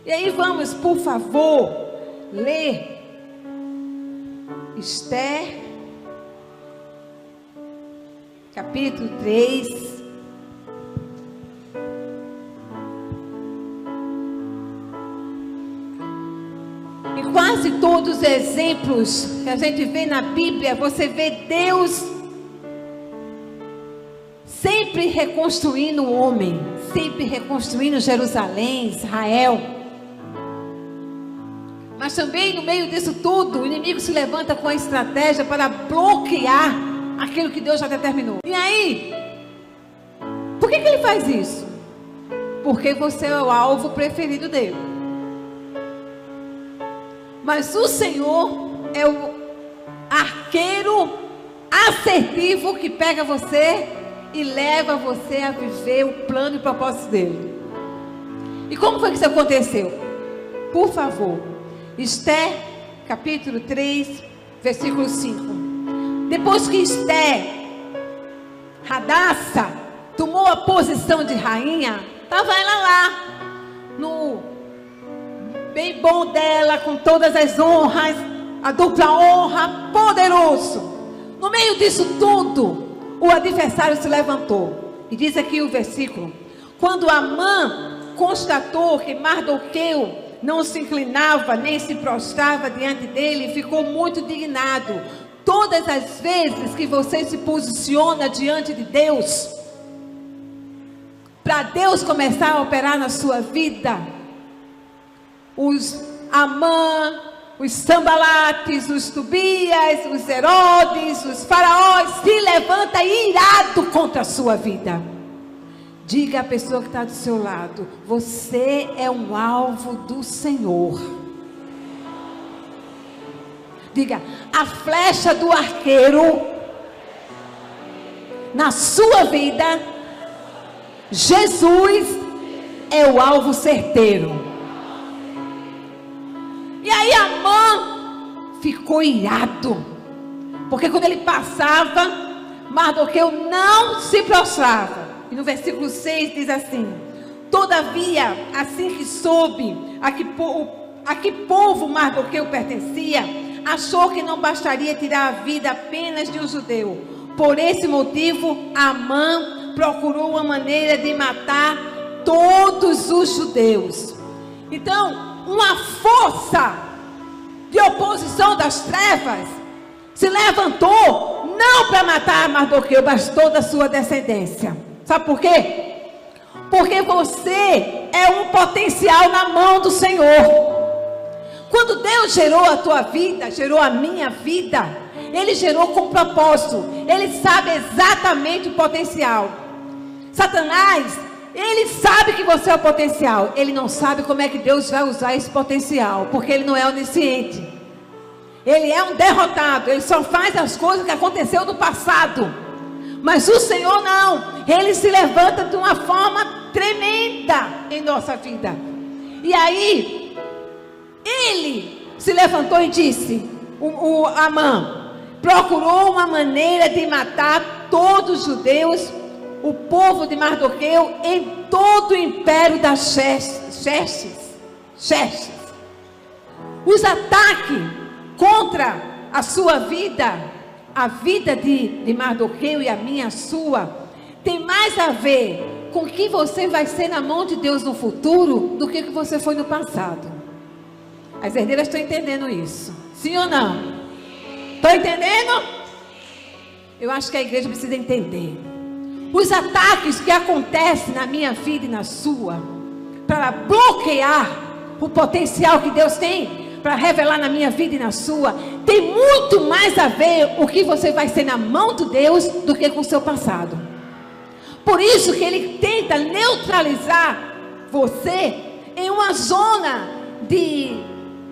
E aí vamos, por favor, ler Esther, capítulo 3. E quase todos os exemplos que a gente vê na Bíblia, você vê Deus sempre reconstruindo o homem, sempre reconstruindo Jerusalém, Israel. Mas também no meio disso tudo, o inimigo se levanta com a estratégia para bloquear aquilo que Deus já determinou. E aí, por que ele faz isso? Porque você é o alvo preferido dele. Mas o Senhor é o arqueiro assertivo que pega você e leva você a viver o plano e o propósito dele. E como foi que isso aconteceu? Por favor, Esther, capítulo 3, versículo 5. Depois que Esther, Hadassa, tomou a posição de rainha, estava ela lá, no bem bom dela, com todas as honras, a dupla honra, poderoso. No meio disso tudo, o adversário se levantou. E diz aqui o versículo: quando Amã constatou que Mardoqueu não se inclinava, nem se prostrava diante dele, ficou muito indignado. Todas as vezes que você se posiciona diante de Deus, para Deus começar a operar na sua vida, os Amã, os Sambalates, os Tobias, os Herodes, os faraós se levantam irado contra a sua vida. Diga à pessoa que está do seu lado: você é um alvo do Senhor. Diga: a flecha do arqueiro na sua vida, Jesus é o alvo certeiro. E aí Amã ficou irado, porque quando ele passava, Mardoqueu não se prostrava. E no versículo 6 diz assim: todavia, assim que soube a que povo Mardoqueu pertencia, achou que não bastaria tirar a vida apenas de um judeu. Por esse motivo, Amã procurou uma maneira de matar todos os judeus. Então, uma força de oposição das trevas se levantou, não para matar Mardoqueu, mas toda a sua descendência. Sabe por quê? Porque você é um potencial na mão do Senhor. Quando Deus gerou a tua vida, gerou a minha vida, Ele gerou com propósito. Ele sabe exatamente o potencial. Satanás, ele sabe que você é o potencial. Ele não sabe como é que Deus vai usar esse potencial, porque ele não é onisciente. Ele é um derrotado. Ele só faz as coisas que aconteceu no passado. Mas o Senhor não. Ele se levanta de uma forma tremenda em nossa vida. E aí, ele se levantou e disse, o Amã procurou uma maneira de matar todos os judeus, o povo de Mardoqueu, em todo o império das Xerxes. Os ataques contra a sua vida, a vida de Mardoqueu e a minha, a sua, tem mais a ver com o que você vai ser na mão de Deus no futuro do que o que você foi no passado. As herdeiras estão entendendo isso? Sim ou não? Estão entendendo? Eu acho que a igreja precisa entender. Os ataques que acontecem na minha vida e na sua, para bloquear o potencial que Deus tem para revelar na minha vida e na sua, tem muito mais a ver o que você vai ser na mão de Deus do que com o seu passado. Por isso que ele tenta neutralizar você em uma zona de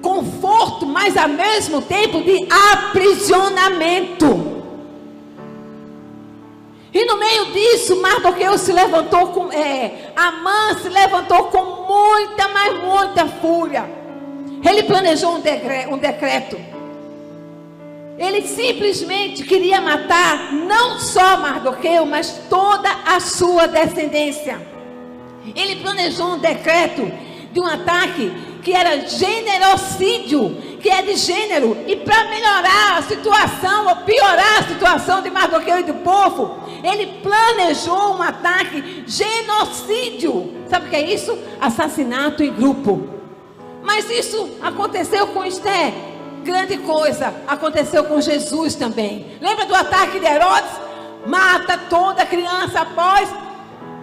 conforto, mas ao mesmo tempo de aprisionamento. E no meio disso, Mardoqueu se levantou Amã se levantou com muita, mas muita fúria. Ele planejou um decreto. Ele simplesmente queria matar não só Mardoqueu, mas toda a sua descendência. Ele planejou um decreto de um ataque que era generocídio, que é de gênero. E para melhorar a situação, ou piorar a situação de Mardoqueu e do povo, ele planejou um ataque genocídio. Sabe o que é isso? Assassinato em grupo. Mas isso aconteceu com Esther. Grande coisa aconteceu com Jesus também. Lembra do ataque de Herodes? Mata toda criança após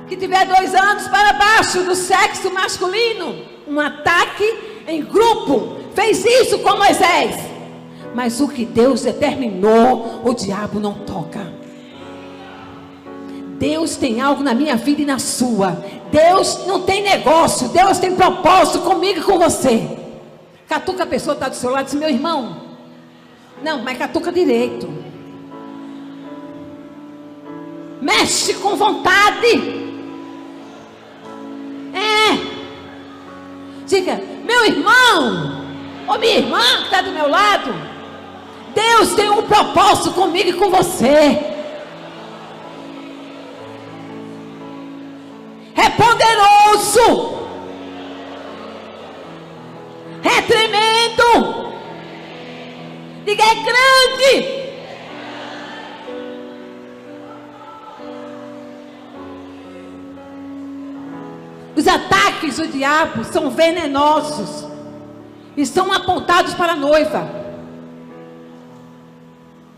que tiver 2 anos para baixo do sexo masculino. Um ataque em grupo. Fez isso com Moisés. Mas o que Deus determinou, o diabo não toca. Deus tem algo na minha vida e na sua. Deus não tem negócio. Deus tem propósito comigo e com você. Catuca a pessoa que está do seu lado e diz: meu irmão. Não, mas catuca direito. Mexe com vontade. Diga: meu irmão, ou minha irmã que está do meu lado, Deus tem um propósito comigo e com você. É poderoso. É tremendo. Diga: é grande. Os ataques do diabo são venenosos e são apontados para a noiva.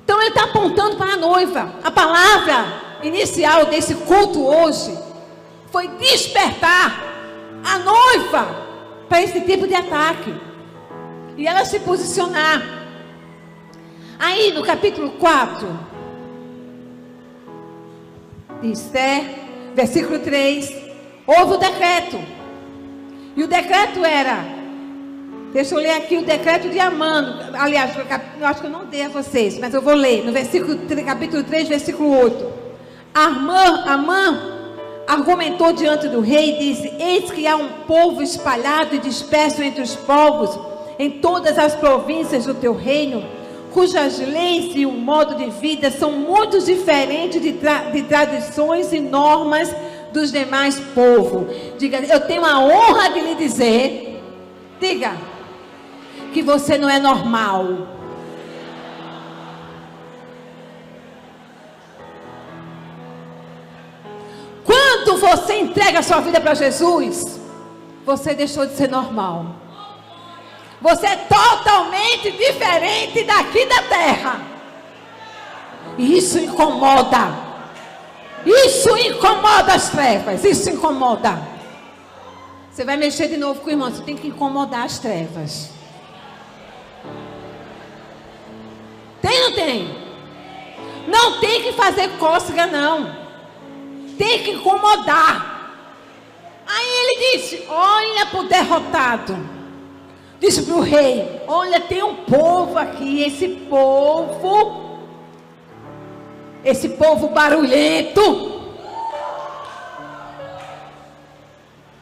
Então ele está apontando para a noiva. A palavra inicial desse culto hoje foi despertar a noiva para esse tipo de ataque e ela se posicionar. Aí no capítulo 4 de Esther, versículo 3, houve o decreto. E o decreto era, deixa eu ler aqui o decreto de Amã. Aliás, eu acho que eu não dei a vocês, mas eu vou ler no capítulo 3, versículo 8. Amã argumentou diante do rei e disse: eis que há um povo espalhado e disperso entre os povos, em todas as províncias do teu reino, cujas leis e o modo de vida são muito diferentes de tradições e normas dos demais povos. Diga: eu tenho a honra de lhe dizer, diga, que você não é normal. Quando você entrega a sua vida para Jesus, você deixou de ser normal. Você é totalmente diferente daqui da terra. E isso incomoda. Isso incomoda as trevas. Isso incomoda. Você vai mexer de novo com o irmão. Você tem que incomodar as trevas. Tem ou não tem? Não tem que fazer cócega, não. Tem que incomodar. Aí ele disse: olha para o derrotado. Disse para o rei: olha, tem um povo aqui. Esse povo barulhento.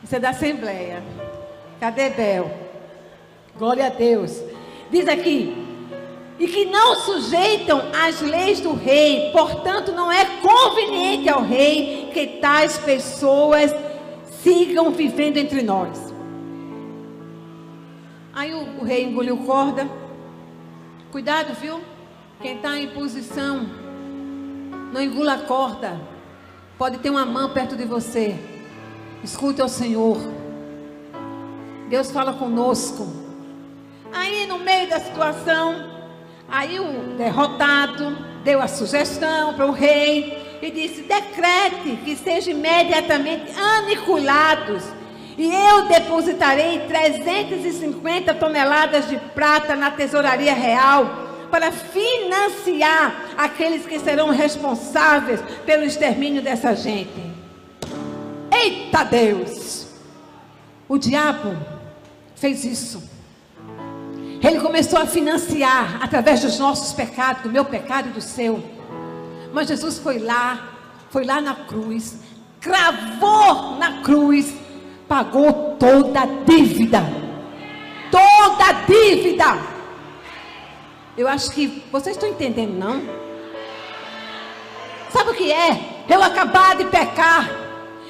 Isso é da Assembleia. Cadê Bel? Glória a Deus. Diz aqui: e que não sujeitam às leis do rei, portanto não é conveniente ao rei que tais pessoas sigam vivendo entre nós. Aí o rei engoliu corda. Cuidado, viu? Quem está em posição, não engula a corda. Pode ter uma mão perto de você. Escute ao Senhor. Deus fala conosco. Aí no meio da situação, aí o derrotado deu a sugestão para o rei e disse: decrete que sejam imediatamente aniquilados, e eu depositarei 350 toneladas de prata na tesouraria real para financiar aqueles que serão responsáveis pelo extermínio dessa gente. Eita Deus! O diabo fez isso. Ele começou a financiar através dos nossos pecados, do meu pecado e do seu. Mas Jesus foi lá na cruz, cravou na cruz, pagou toda a dívida. Toda a dívida. Eu acho que vocês estão entendendo, não? Sabe o que é? Eu acabar de pecar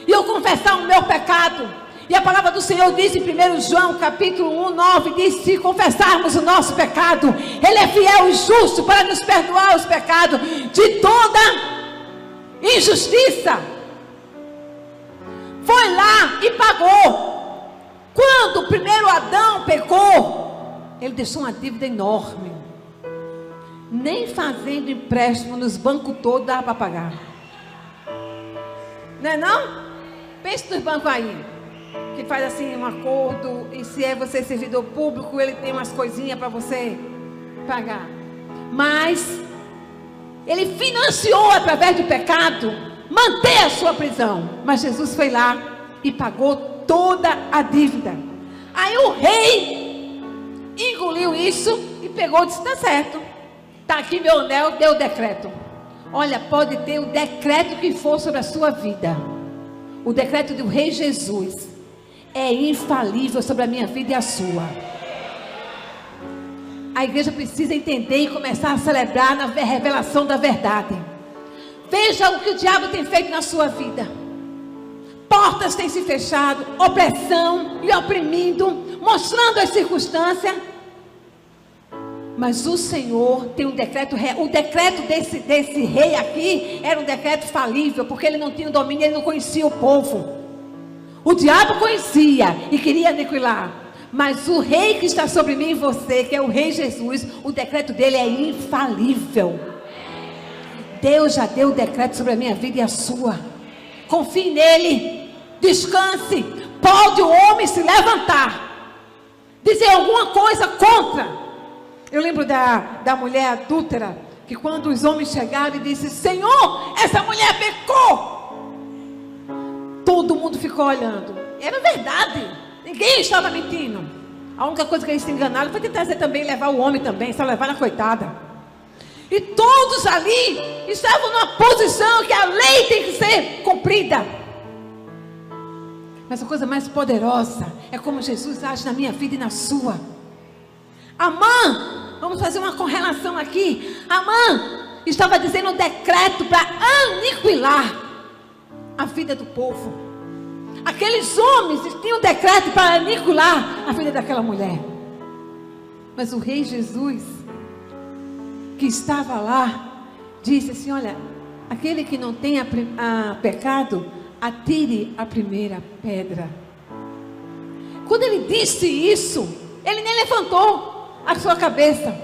e eu confessar o meu pecado E a palavra do Senhor diz em 1 João capítulo 1, 9, diz: se confessarmos o nosso pecado, Ele é fiel e justo para nos perdoar os pecados de toda injustiça. Foi lá e pagou. Quando o primeiro Adão pecou, ele deixou uma dívida enorme. Nem fazendo empréstimo nos bancos todos dava para pagar. Não é não? Pense nos bancos aí, que faz assim um acordo, e se é você servidor público, ele tem umas coisinhas para você pagar. Mas ele financiou através do pecado manter a sua prisão. Mas Jesus foi lá e pagou toda a dívida. Aí o rei engoliu isso e pegou e disse: está certo, está aqui meu anel, deu o decreto. Olha, pode ter o decreto que for sobre a sua vida. O decreto do rei Jesus é infalível sobre a minha vida e a sua. A igreja precisa entender e começar a celebrar na revelação da verdade. Veja o que o diabo tem feito na sua vida. Portas têm se fechado, opressão e oprimindo, mostrando as circunstâncias. Mas o Senhor tem um decreto. O decreto desse rei aqui era um decreto falível, porque ele não tinha o domínio, ele não conhecia o povo. O diabo conhecia e queria aniquilar. Mas o rei que está sobre mim e você, que é o rei Jesus, o decreto dele é infalível. Deus já deu o decreto sobre a minha vida e a sua. Confie nele, descanse. Pode o homem se levantar, dizer alguma coisa contra. Eu lembro da mulher adúltera, que quando os homens chegaram e disse: Senhor, essa mulher pecou, todo mundo ficou olhando. Era verdade, ninguém estava mentindo. A única coisa que eles se enganaram foi tentar também levar o homem também, só levar a coitada. E todos ali estavam numa posição que a lei tem que ser cumprida. Mas a coisa mais poderosa é como Jesus age na minha vida e na sua. Amã, vamos fazer uma correlação aqui. Amã estava dizendo um decreto para aniquilar a vida do povo. Aqueles homens tinham um decreto para aniquilar a vida daquela mulher. Mas o rei Jesus, que estava lá, disse assim: olha, aquele que não tem pecado, atire a primeira pedra. Quando ele disse isso, ele nem levantou a sua cabeça.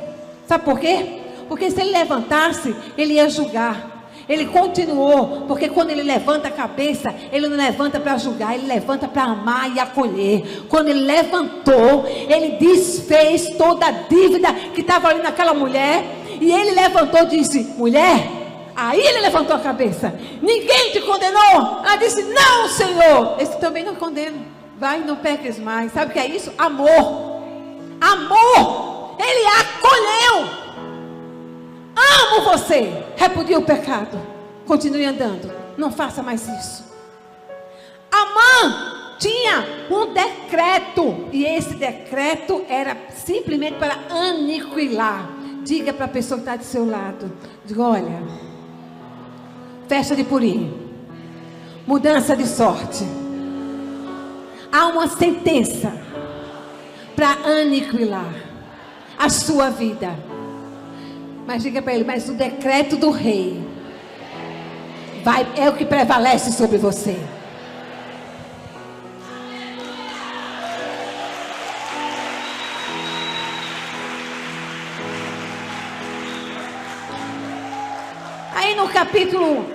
Sabe por quê? Porque se ele levantasse, ele ia julgar. Ele continuou, porque quando ele levanta a cabeça, ele não levanta para julgar, ele levanta para amar e acolher. Quando ele levantou, ele desfez toda a dívida que estava ali naquela mulher. E ele levantou e disse: mulher, aí ele levantou a cabeça. Ninguém te condenou? Ela disse: não, Senhor. Esse também não condena. Vai e não peques mais. Sabe o que é isso? Amor. Amor. Ele acolheu. Amo você. Repudie o pecado. Continue andando. Não faça mais isso. Amã tinha um decreto. E esse decreto era simplesmente para aniquilar. Diga para a pessoa que está do seu lado. Diga: olha, festa de Purim, mudança de sorte. Há uma sentença para aniquilar a sua vida. Mas diga para ele: mas o decreto do rei é o que prevalece sobre você. Aí no capítulo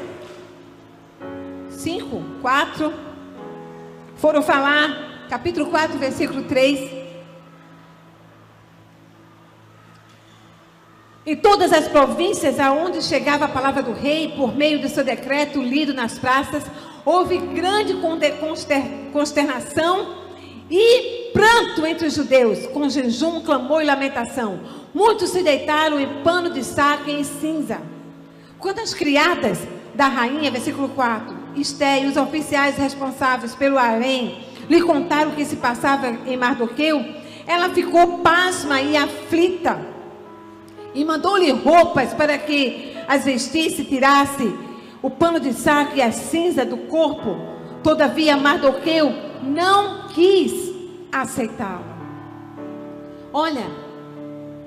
5, 4, foram falar, capítulo 4, versículo 3. Em todas as províncias aonde chegava a palavra do rei, por meio do seu decreto lido nas praças, houve grande consternação e pranto entre os judeus, com jejum, clamor e lamentação. Muitos se deitaram em pano de saco e em cinza. Quando as criadas da rainha, versículo 4, Esté e os oficiais responsáveis pelo harém lhe contaram o que se passava em Mardoqueu, ela ficou pasma e aflita. E mandou-lhe roupas para que as vestisse, tirasse o pano de saco e a cinza do corpo. Todavia Mardoqueu não quis aceitá-la. Olha,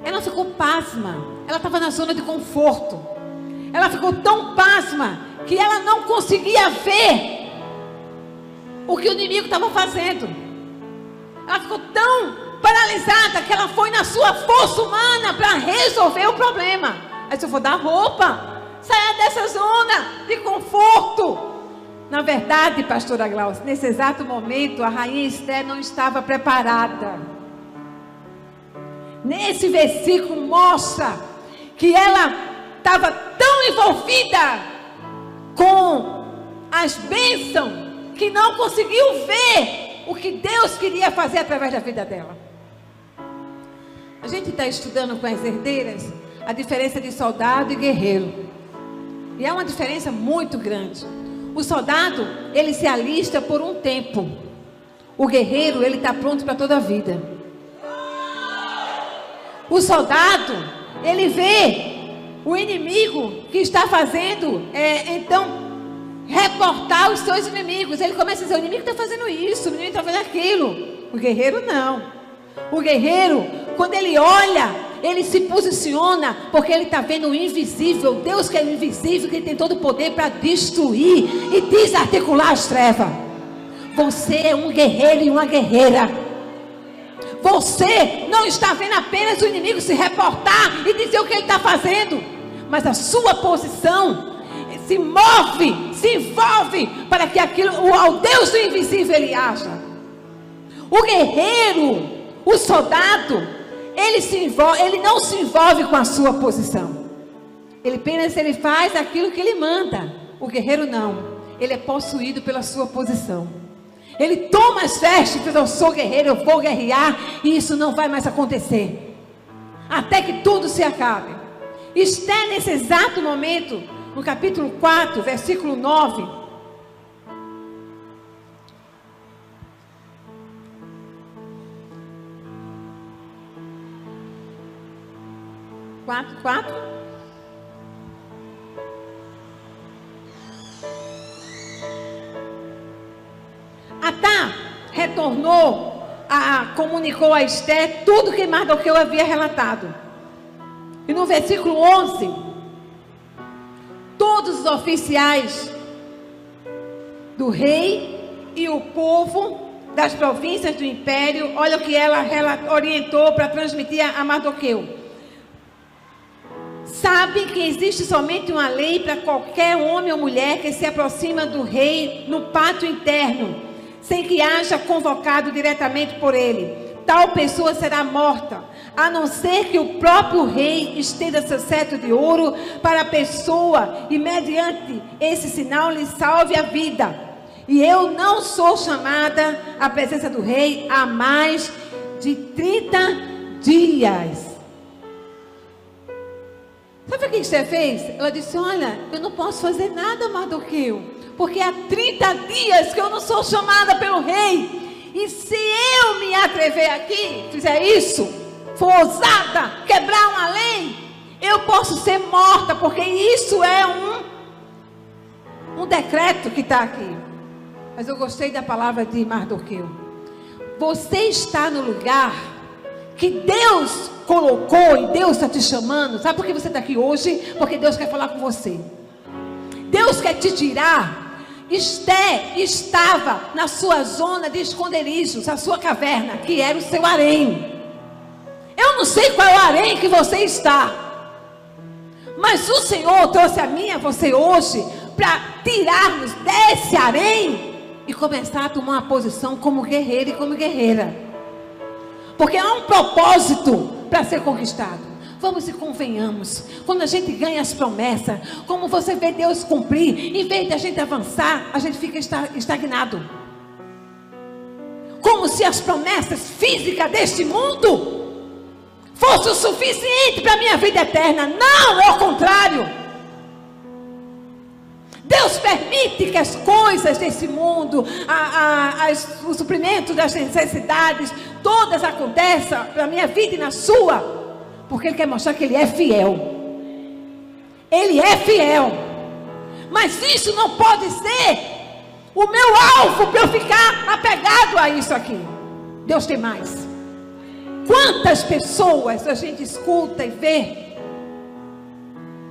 ela ficou pasma. Ela estava na zona de conforto. Ela ficou tão pasma que ela não conseguia ver o que o inimigo estava fazendo. Ela ficou tão paralisada que ela foi na sua força humana para resolver o problema. Aí eu vou dar roupa, saia dessa zona de conforto. Na verdade, pastora Glaucia, nesse exato momento a rainha Esther não estava preparada. Nesse versículo mostra que ela estava tão envolvida com as bênçãos que não conseguiu ver o que Deus queria fazer através da vida dela. A gente está estudando com as herdeiras a diferença de soldado e guerreiro. E é uma diferença muito grande. O soldado, ele se alista por um tempo. O guerreiro, ele está pronto para toda a vida. O soldado, ele vê o inimigo que está fazendo, então, reportar os seus inimigos. Ele começa a dizer, o inimigo está fazendo isso, o inimigo está fazendo aquilo. O guerreiro não. O guerreiro, quando ele olha, ele se posiciona, porque ele está vendo o invisível. Deus que é o invisível, que tem todo o poder para destruir e desarticular as trevas. Você é um guerreiro e uma guerreira. Você não está vendo apenas o inimigo se reportar e dizer o que ele está fazendo, mas a sua posição se move, se envolve para que aquilo, ao Deus do invisível, ele haja. O guerreiro, o soldado, ele não se envolve com a sua posição. Ele apenas faz aquilo que ele manda. O guerreiro não. Ele é possuído pela sua posição. Ele toma as vestes, diz, eu sou guerreiro, eu vou guerrear, e isso não vai mais acontecer. Até que tudo se acabe. Esther, nesse exato momento, no capítulo 4, versículo 9. Quatro. Atá retornou, comunicou a Esther tudo que Mardoqueu havia relatado. E no versículo 11, todos os oficiais do rei e o povo das províncias do império, olha o que ela orientou para transmitir a Mardoqueu. Sabe que existe somente uma lei para qualquer homem ou mulher que se aproxima do rei no pátio interno, sem que haja convocado diretamente por ele. Tal pessoa será morta, a não ser que o próprio rei estenda seu cetro de ouro para a pessoa e mediante esse sinal lhe salve a vida. E eu não sou chamada à presença do rei há mais de 30 dias. Sabe o que Esther fez? Ela disse, olha, eu não posso fazer nada, Mardoqueu, porque há 30 dias que eu não sou chamada pelo rei. E se eu me atrever aqui, fizer isso, for ousada, quebrar uma lei, eu posso ser morta, porque isso é um decreto que está aqui. Mas eu gostei da palavra de Mardoqueu. Você está no lugar que Deus colocou e Deus está te chamando. Sabe por que você está aqui hoje? Porque Deus quer falar com você. Deus quer te tirar. Esther estava na sua zona de esconderijos, a sua caverna, que era o seu harém. Eu não sei qual é o harém que você está, mas o Senhor trouxe a mim e a você hoje para tirarmos desse harém e começar a tomar uma posição como guerreiro e como guerreira, porque há um propósito para ser conquistado. Vamos e convenhamos, quando a gente ganha as promessas, como você vê Deus cumprir, em vez de a gente avançar, a gente fica estagnado. Como se as promessas físicas deste mundo fossem o suficiente para a minha vida eterna. Não, é o contrário. Deus permite que as coisas desse mundo, o suprimento das necessidades, todas aconteçam para a minha vida e na sua, porque Ele quer mostrar que Ele é fiel. Ele é fiel. Mas isso não pode ser O meu alvo para eu ficar apegado a isso aqui. Deus tem mais. Quantas pessoas a gente escuta e vê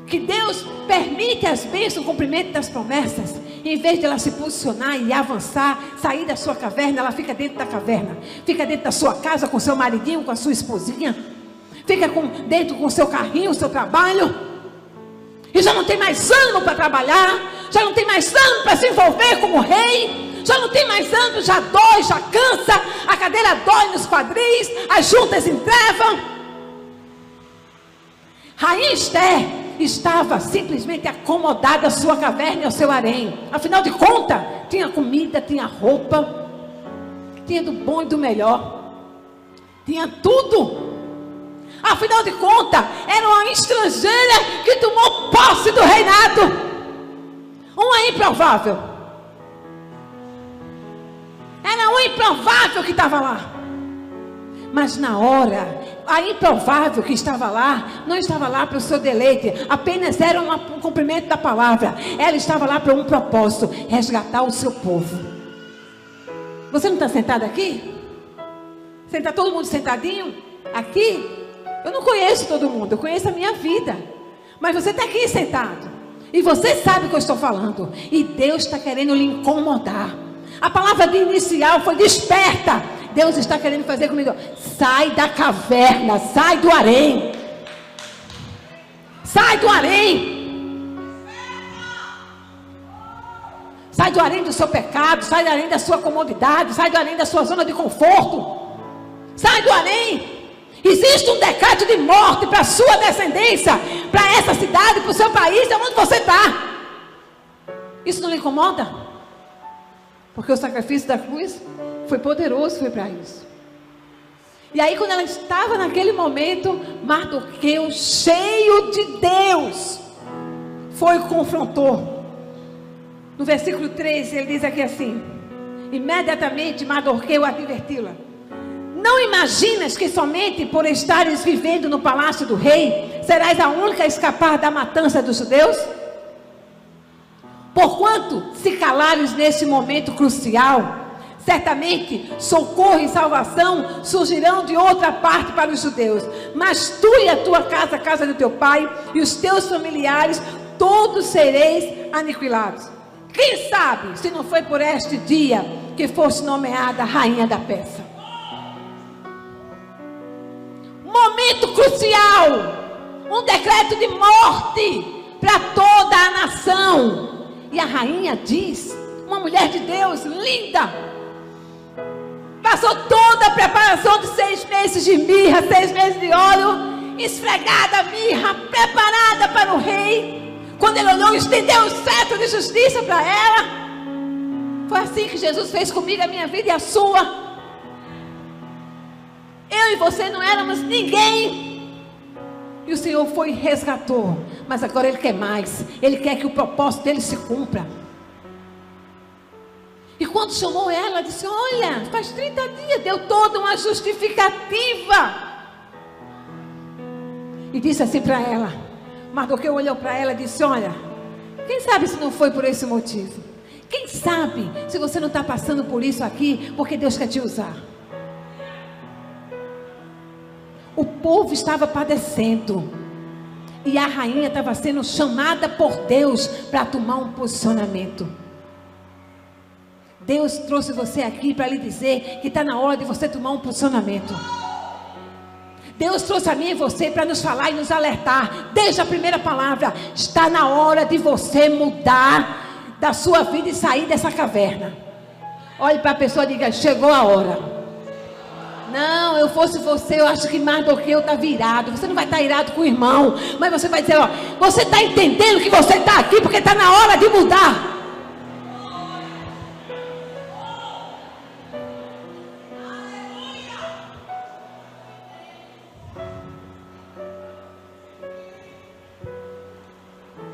que Deus permite as bênçãos, o cumprimento das promessas, em vez de ela se posicionar e avançar, sair da sua caverna, ela fica dentro da caverna, fica dentro da sua casa com seu maridinho, com a sua esposinha, fica dentro com o seu carrinho, o seu trabalho, e já não tem mais ânimo para trabalhar, já não tem mais ânimo para se envolver como rei, já não tem mais ânimo, já dói, já cansa, a cadeira dói nos quadris, as juntas entrevam. Rainha Esther estava simplesmente acomodada à sua caverna e ao seu harém. Afinal de contas, tinha comida, tinha roupa, tinha do bom e do melhor, tinha tudo. Afinal de contas, era uma estrangeira que tomou posse do reinado, uma improvável. Era um improvável que estava lá. Mas na hora, a improvável que estava lá, não estava lá para o seu deleite, apenas era um cumprimento da palavra. Ela estava lá para um propósito: resgatar o seu povo. Você não está sentado aqui? Você está todo mundo sentadinho aqui? Eu não conheço todo mundo, eu conheço a minha vida. Mas você está aqui sentado, e você sabe o que eu estou falando, e Deus está querendo lhe incomodar. A palavra de inicial foi desperta. Deus está querendo fazer comigo: sai da caverna, sai do harém, sai do harém, sai do harém do seu pecado, sai do harém da sua comodidade, sai do harém da sua zona de conforto, sai do harém. Existe um decreto de morte para a sua descendência, para essa cidade, para o seu país, é onde você está. Isso não lhe incomoda? Porque o sacrifício da cruz foi poderoso, foi para isso. E aí, quando ela estava naquele momento, Mardoqueu, cheio de Deus, foi e confrontou. No versículo 13, ele diz aqui assim: imediatamente Mardoqueu advertiu-la: não imaginas que somente por estares vivendo no palácio do rei, serás a única a escapar da matança dos judeus? Porquanto, se calares neste momento crucial, certamente socorro e salvação surgirão de outra parte para os judeus. Mas tu e a tua casa, a casa do teu pai, e os teus familiares, todos sereis aniquilados. Quem sabe se não foi por este dia que foste nomeada rainha da Pérsia? Momento crucial, um decreto de morte para toda a nação. E a rainha diz, uma mulher de Deus linda, passou toda a preparação de 6 meses de mirra, 6 meses de óleo, esfregada a mirra, preparada para o rei. Quando ele olhou, estendeu o cetro de justiça para ela. Foi assim que Jesus fez comigo, a minha vida e a sua. Eu e você não éramos ninguém, e o Senhor foi e resgatou. Mas agora Ele quer mais. Ele quer que o propósito dele se cumpra. E quando chamou ela, disse: olha, faz 30 dias, deu toda uma justificativa. E disse assim para ela. Mardoqueu olhou para ela e disse: olha, quem sabe se não foi por esse motivo? Quem sabe se você não está passando por isso aqui, porque Deus quer te usar? O povo estava padecendo, e a rainha estava sendo chamada por Deus para tomar um posicionamento. Deus trouxe você aqui para lhe dizer que está na hora de você tomar um posicionamento. Deus trouxe a mim e você para nos falar e nos alertar, desde a primeira palavra: está na hora de você mudar da sua vida e sair dessa caverna. Olhe para a pessoa e diga: chegou a hora. Não, eu fosse você, eu acho que Mardoqueu está virado. Você não vai estar irado com o irmão, mas você vai dizer: ó, você está entendendo que você está aqui porque está na hora de mudar.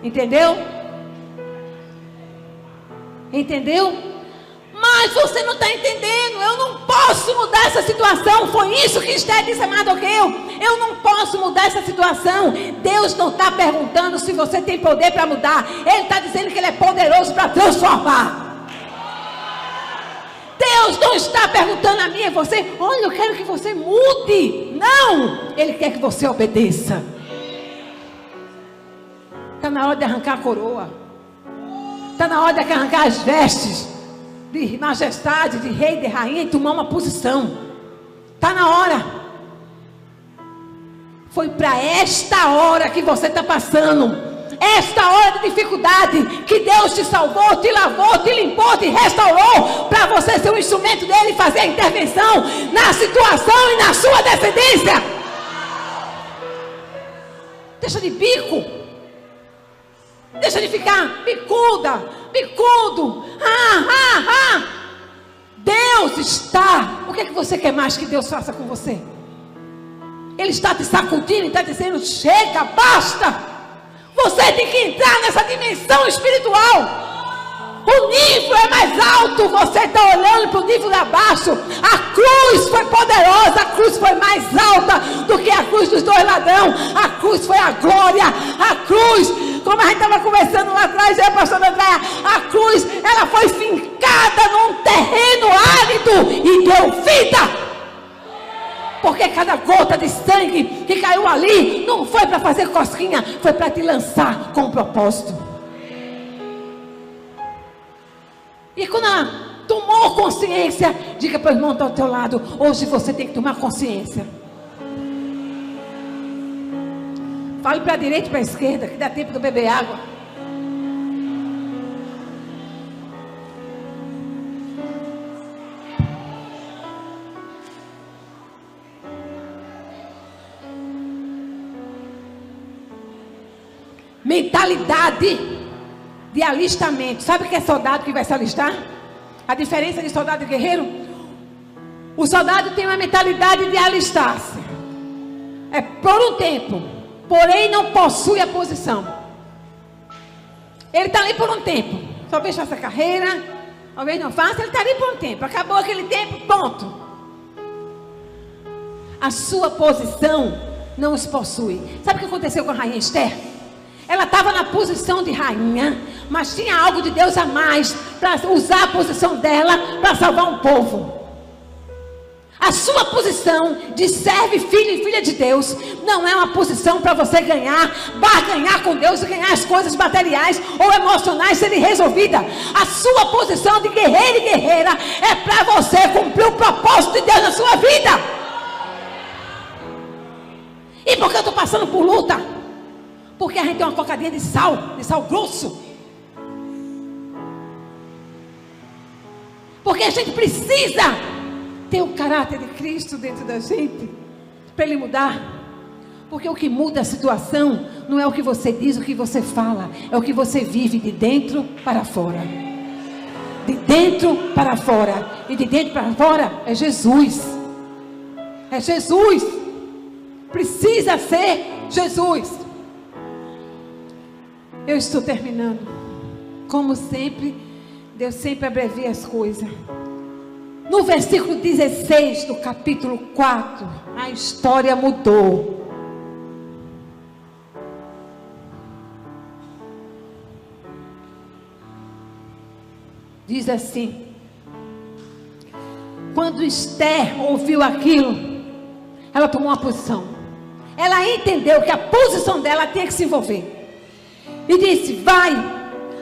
Entendeu? Entendeu? Mas você não está entendendo. Eu não posso mudar essa situação. Foi isso que Esther disse a Mardoqueu: eu não posso mudar essa situação. Deus não está perguntando se você tem poder para mudar. Ele está dizendo que Ele é poderoso para transformar. está perguntando a mim e você: olha, eu quero que você mude. Não, Ele quer que você obedeça. Está na hora de arrancar a coroa. Está na hora de arrancar as vestes de majestade, de rei, de rainha, e tomar uma posição. Está na hora. Foi para esta hora que você está passando, esta hora de dificuldade, que Deus te salvou, te lavou, te limpou, te restaurou, para você ser um instrumento dele e fazer a intervenção na situação e na sua descendência. Deixa de bico, deixa de ficar bicuda, bicudo. Deus está. O que é que você quer mais que Deus faça com você? Ele está te sacudindo e está dizendo: chega, basta. Você tem que entrar nessa dimensão espiritual. O nível é mais alto. Você está olhando para o nível de abaixo. A cruz foi poderosa. A cruz foi mais alta do que a cruz dos dois ladrões. A cruz foi a glória. A cruz, como a gente estava conversando lá atrás, eu, pastor Andréa, a cruz, ela foi fincada num terreno árido e deu vida. Porque cada gota de sangue que caiu ali não foi para fazer cosquinha, foi para te lançar com um propósito. E quando ela tomou consciência, diga para o irmão que está ao teu lado: hoje você tem que tomar consciência. Fale para a direita e para a esquerda, que dá tempo de beber água. Mentalidade de alistamento. Sabe o que é soldado que vai se alistar? A diferença de soldado e guerreiro? O soldado tem uma mentalidade de alistar-se. É por um tempo, porém não possui a posição. Ele está ali por um tempo. Talvez faça carreira, talvez não faça, ele está ali por um tempo. Acabou aquele tempo, ponto. A sua posição não os possui. Sabe o que aconteceu com a rainha Esther? Ela estava na posição de rainha, mas tinha algo de Deus a mais para usar a posição dela para salvar um povo. A sua posição de servo, filho e filha de Deus não é uma posição para você barganhar com Deus e ganhar as coisas materiais ou emocionais serem resolvidas. A sua posição de guerreiro e guerreira é para você cumprir o propósito de Deus na sua vida. E por que eu estou passando por luta? Porque a gente tem uma cocadinha de sal grosso. Porque a gente precisa ter o caráter de Cristo dentro da gente, para Ele mudar. Porque o que muda a situação não é o que você diz, o que você fala, é o que você vive de dentro para fora. De dentro para fora. E de dentro para fora é Jesus. É Jesus. Precisa ser Jesus. Eu estou terminando. Como sempre, Deus sempre abrevia as coisas. No versículo 16 do capítulo 4, a história mudou. Diz assim: quando Esther ouviu aquilo, ela tomou uma posição. Ela entendeu que a posição dela tinha que se envolver. E disse: vai,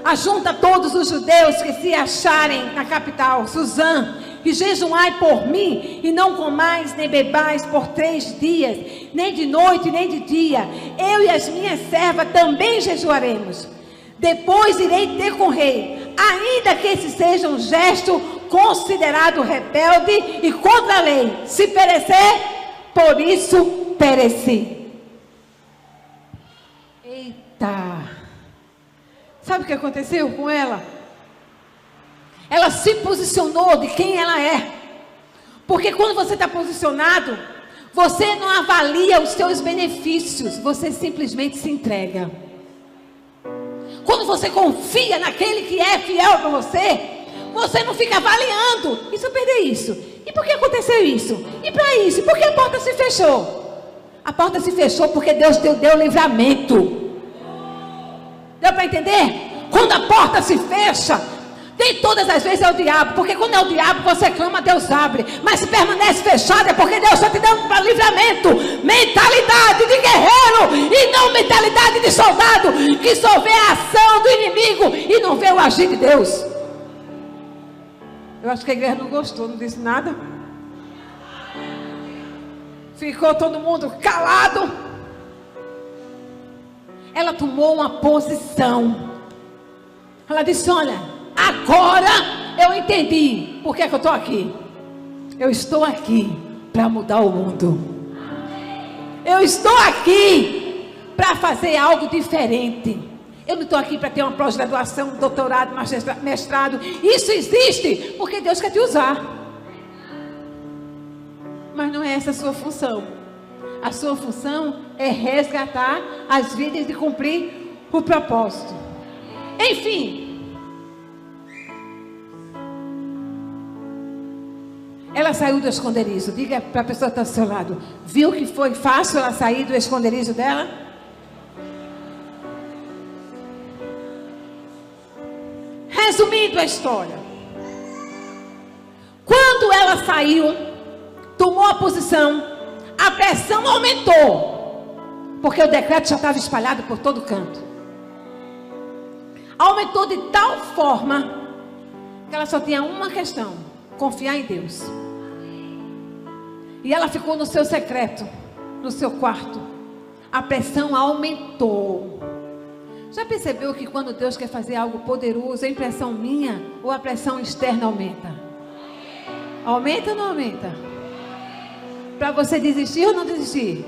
ajunta todos os judeus que se acharem na capital, Suzã, e jejuai por mim, e não comais nem bebais por 3 dias, nem de noite nem de dia. Eu e as minhas servas também jejuaremos. Depois irei ter com o rei, ainda que esse seja um gesto considerado rebelde e contra a lei. Se perecer, por isso pereci. Eita! Sabe o que aconteceu com ela? Ela se posicionou de quem ela é. Porque quando você está posicionado, você não avalia os seus benefícios, você simplesmente se entrega. Quando você confia naquele que é fiel para você, você não fica avaliando. E se eu perder isso? E por que aconteceu isso? E para isso? E por que a porta se fechou? A porta se fechou porque Deus te deu livramento. Deu para entender? Quando a porta se fecha, Nem todas as vezes é o diabo, porque quando é o diabo você clama, Deus abre. Mas se permanece fechado é porque Deus está te dando para livramento. Mentalidade de guerreiro e não mentalidade de soldado, que só vê a ação do inimigo e não vê o agir de Deus. Eu acho que a igreja não gostou, não disse nada. Ficou todo mundo calado. Ela tomou uma posição. Ela disse: olha, agora eu entendi por que eu estou aqui. Eu estou aqui para mudar o mundo. Eu estou aqui para fazer algo diferente. Eu não estou aqui para ter uma pós-graduação, doutorado, mestrado. Isso existe porque Deus quer te usar. Mas não é essa a sua função. A sua função é resgatar as vidas e cumprir o propósito. Enfim, ela saiu do esconderijo. Diga para a pessoa que está ao seu lado: viu que foi fácil ela sair do esconderijo dela? Resumindo a história, quando ela saiu, tomou a posição, a pressão aumentou, porque o decreto já estava espalhado por todo canto. Aumentou de tal forma que ela só tinha uma questão: confiar em Deus. E ela ficou no seu secreto, no seu quarto. A pressão aumentou. Já percebeu que quando Deus quer fazer algo poderoso, a impressão minha ou a pressão externa aumenta? Aumenta ou não aumenta? Para você desistir ou não desistir?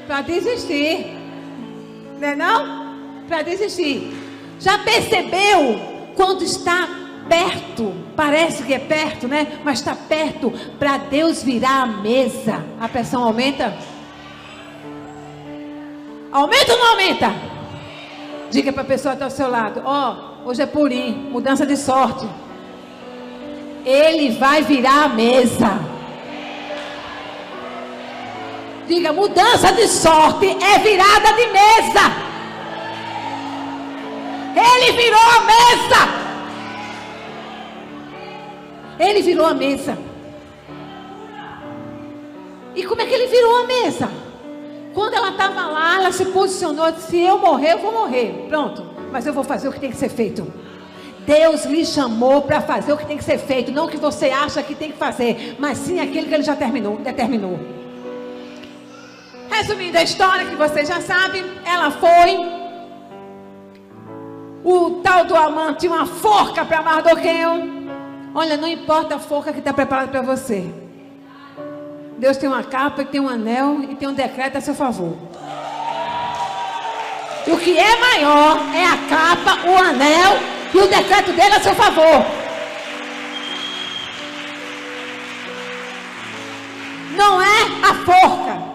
Para desistir. Não é não? Para desistir. Já percebeu quando está perto? Parece que é perto, né? Mas está perto para Deus virar a mesa. A pressão aumenta? Aumenta ou não aumenta? Diga para a pessoa que está ao seu lado: ó, hoje é purim, mudança de sorte. Ele vai virar a mesa. Diga: mudança de sorte é virada de mesa. Ele virou a mesa. Ele virou a mesa. E como é que ele virou a mesa? Quando ela estava lá, ela se posicionou: se eu morrer, eu vou morrer. Pronto, mas eu vou fazer o que tem que ser feito. Deus lhe chamou para fazer o que tem que ser feito. Não o que você acha que tem que fazer, mas sim aquilo que ele já determinou. Resumindo a história, que você já sabe, ela foi. O tal do Amã tinha uma forca para Mardoqueu. Olha, não importa a forca que está preparada para você. Deus tem uma capa, tem um anel e tem um decreto a seu favor. E o que é maior é a capa, o anel e o decreto dele a seu favor. Não é a forca.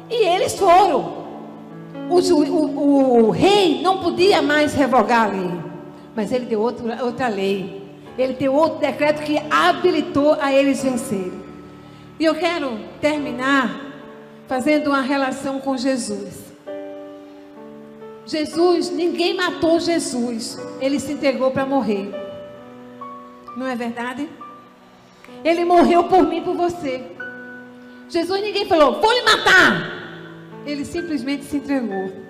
E eles foram. O rei não podia mais revogar a lei, mas ele deu outra lei. Ele deu outro decreto que habilitou a eles vencerem. E eu quero terminar fazendo uma relação com Jesus. Jesus, ninguém matou Jesus. Ele se entregou para morrer. Não é verdade? Ele morreu por mim e por você. Jesus, ninguém falou: vou lhe matar. Ele simplesmente se entregou.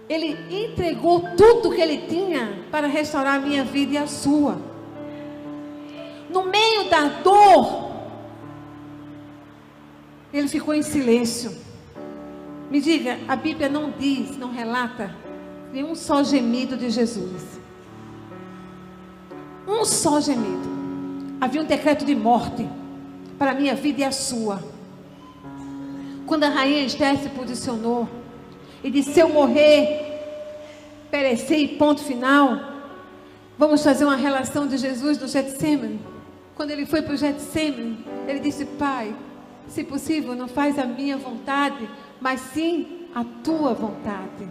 Ele entregou tudo que ele tinha para restaurar a minha vida e a sua. No meio da dor, ele ficou em silêncio. Me diga, a Bíblia não diz, não relata nenhum só gemido de Jesus. Um só gemido. Havia um decreto de morte para a minha vida e a sua. Quando a rainha Esther se posicionou e disse: se eu morrer, perecer e ponto final. Vamos fazer uma relação de Jesus no Getsemane. Quando ele foi para o Getsemane, ele disse: Pai, se possível, não faz a minha vontade, mas sim a tua vontade.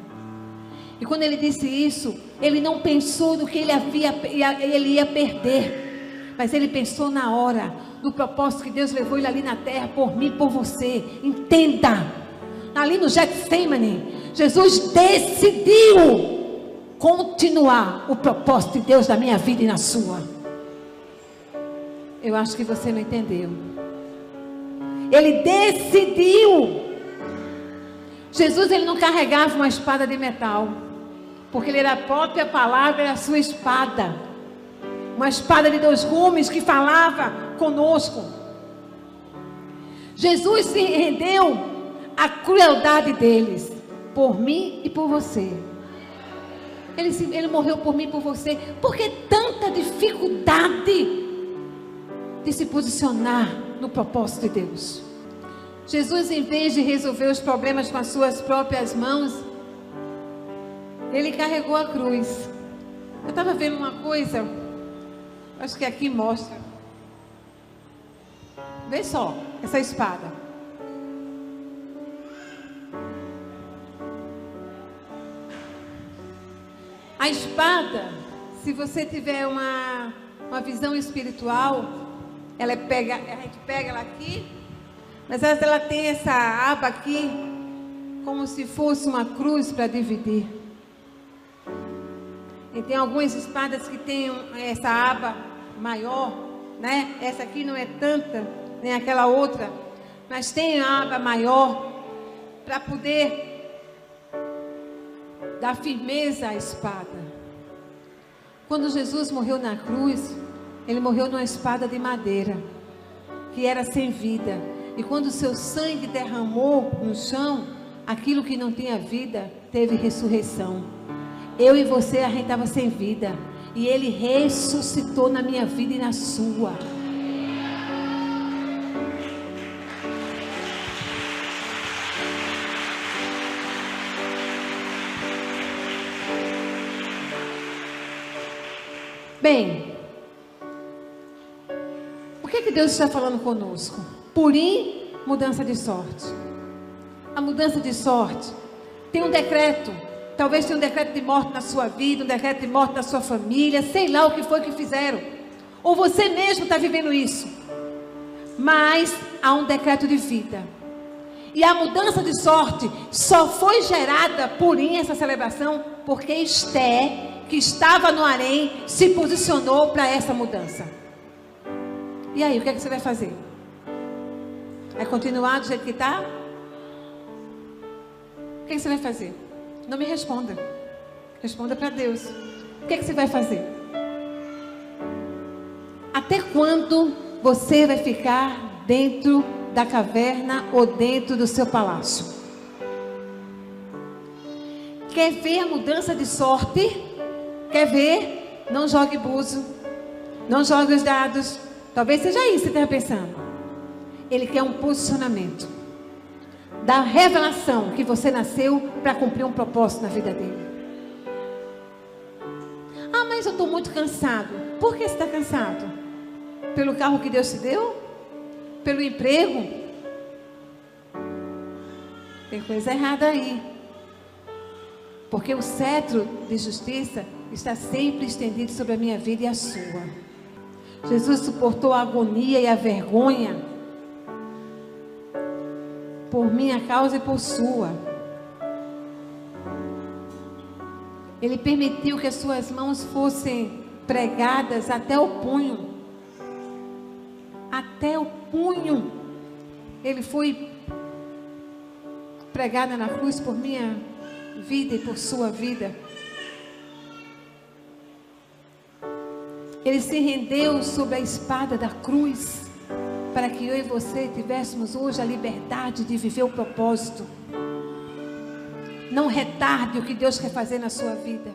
E quando ele disse isso, ele não pensou no que ele ia perder, mas ele pensou na hora, no propósito que Deus levou ele ali na terra, por mim, por você. Entenda, ali no Getsemane, Jesus decidiu continuar o propósito de Deus na minha vida e na sua. Eu acho que você não entendeu. Ele decidiu. Jesus, ele não carregava uma espada de metal, porque ele era a própria palavra, era a sua espada. Uma espada de 2 gumes que falava conosco. Jesus se rendeu à crueldade deles, por mim e por você. Ele morreu por mim e por você. Por que tanta dificuldade de se posicionar no propósito de Deus? Jesus, em vez de resolver os problemas com as suas próprias mãos, ele carregou a cruz. Eu estava vendo uma coisa, acho que aqui mostra. Vê só, essa espada. A espada, se você tiver uma visão espiritual, a gente pega ela aqui, mas ela tem essa aba aqui, como se fosse uma cruz para dividir. E tem algumas espadas que tem essa aba maior, né? Essa aqui não é tanta, nem aquela outra, mas tem a aba maior para poder dar firmeza à espada. Quando Jesus morreu na cruz, ele morreu numa espada de madeira, que era sem vida. E quando o seu sangue derramou no chão, aquilo que não tinha vida, teve ressurreição. Eu e você, a gente estava sem vida, e ele ressuscitou na minha vida e na sua. Bem, o que Deus está falando conosco? Purim, mudança de sorte. A mudança de sorte tem um decreto. Talvez tenha um decreto de morte na sua vida, um decreto de morte na sua família, sei lá o que foi que fizeram. Ou você mesmo está vivendo isso. Mas há um decreto de vida. E a mudança de sorte só foi gerada por essa celebração, porque Esther, que estava no harém, se posicionou para essa mudança. E aí, o que é que você vai fazer? Vai continuar do jeito que está? O que é que você vai fazer? Não me responda. Responda para Deus. O que é que você vai fazer? Até quando você vai ficar dentro da caverna ou dentro do seu palácio? Quer ver a mudança de sorte? Quer ver? Não jogue buzo. Não jogue os dados. Talvez seja isso que você esteja pensando. Ele quer um posicionamento da revelação que você nasceu para cumprir um propósito na vida dele. Ah, mas eu estou muito cansado. Por que você está cansado? Pelo carro que Deus te deu? Pelo emprego? Tem coisa errada aí. Porque o cetro de justiça está sempre estendido sobre a minha vida e a sua. Jesus suportou a agonia e a vergonha por minha causa e por sua. Ele permitiu que as suas mãos fossem pregadas até o punho. Até o punho. Ele foi pregado na cruz por minha vida e por sua vida. Ele se rendeu sob a espada da cruz, para que eu e você tivéssemos hoje a liberdade de viver o propósito. Não retarde o que Deus quer fazer na sua vida.